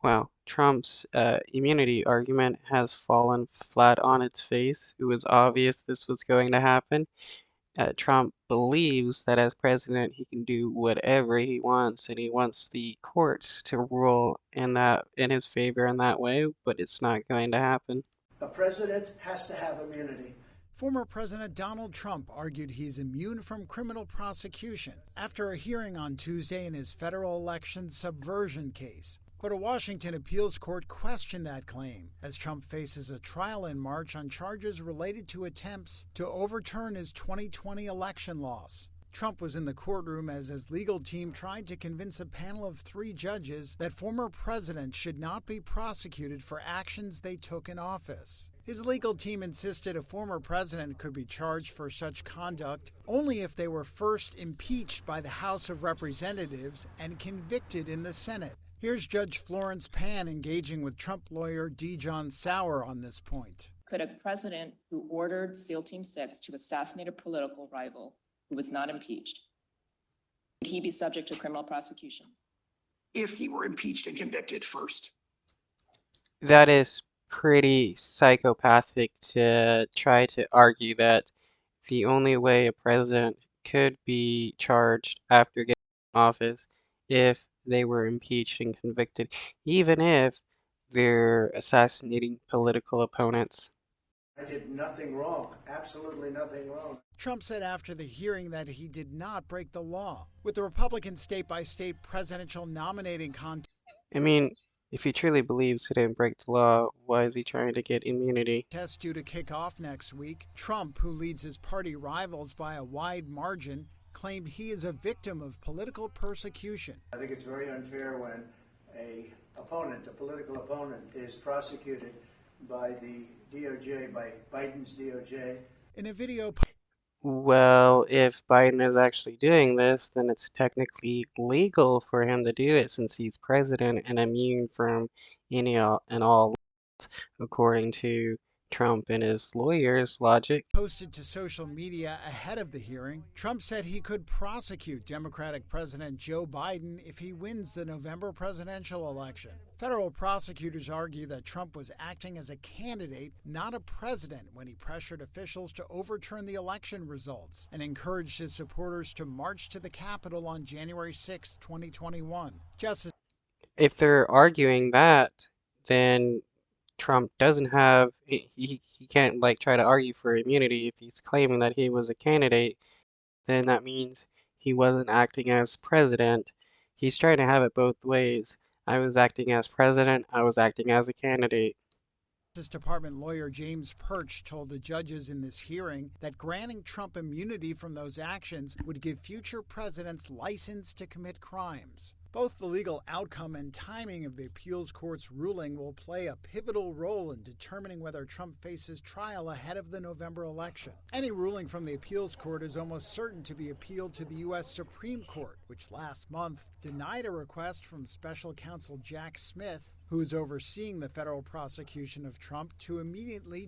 Well, Trump's immunity argument has fallen flat on its face. It was obvious this was going to happen. Trump believes that as president, he can do whatever he wants, and he wants the courts to rule in his favor in that way, but it's not going to happen. A president has to have immunity. Former President Donald Trump argued he's immune from criminal prosecution after a hearing on Tuesday in his federal election subversion case. But a Washington appeals court questioned that claim as Trump faces a trial in March on charges related to attempts to overturn his 2020 election loss. Trump was in the courtroom as his legal team tried to convince a panel of 3 judges that former presidents should not be prosecuted for actions they took in office. His legal team insisted a former president could be charged for such conduct only if they were first impeached by the House of Representatives and convicted in the Senate. Here's Judge Florence Pan engaging with Trump lawyer D. John Sauer on this point. Could a president who ordered SEAL Team 6 to assassinate a political rival who was not impeached, would he be subject to criminal prosecution? If he were impeached and convicted first. That is pretty psychopathic to try to argue that the only way a president could be charged after getting in office if they were impeached and convicted, even if they're assassinating political opponents. I did nothing wrong, absolutely nothing wrong. Trump said after the hearing that he did not break the law. With the Republican state-by-state presidential nominating contest, I mean, if he truly believes he didn't break the law, why is he trying to get immunity? test due to kick off next week, Trump, who leads his party rivals by a wide margin, claimed he is a victim of political persecution. I think it's very unfair when a political opponent, is prosecuted by the DOJ, by Biden's DOJ. In a video Well, if Biden is actually doing this, then it's technically legal for him to do it since he's president and immune from any and all, according to Trump and his lawyers' logic. posted to social media ahead of the hearing, Trump said he could prosecute Democratic President Joe Biden if he wins the November presidential election. Federal prosecutors argue that Trump was acting as a candidate, not a president, when he pressured officials to overturn the election results and encouraged his supporters to march to the Capitol on January 6, 2021. If they're arguing that, then Trump doesn't have, he can't like try to argue for immunity. If he's claiming that he was a candidate, then that means he wasn't acting as president. He's trying to have it both ways. I was acting as president, I was acting as a candidate. Justice Department lawyer James Perch told the judges in this hearing that granting Trump immunity from those actions would give future presidents license to commit crimes. Both the legal outcome and timing of the appeals court's ruling will play a pivotal role in determining whether Trump faces trial ahead of the November election. Any ruling from the appeals court is almost certain to be appealed to the U.S. Supreme Court, which last month denied a request from special counsel Jack Smith, who is overseeing the federal prosecution of Trump, to immediately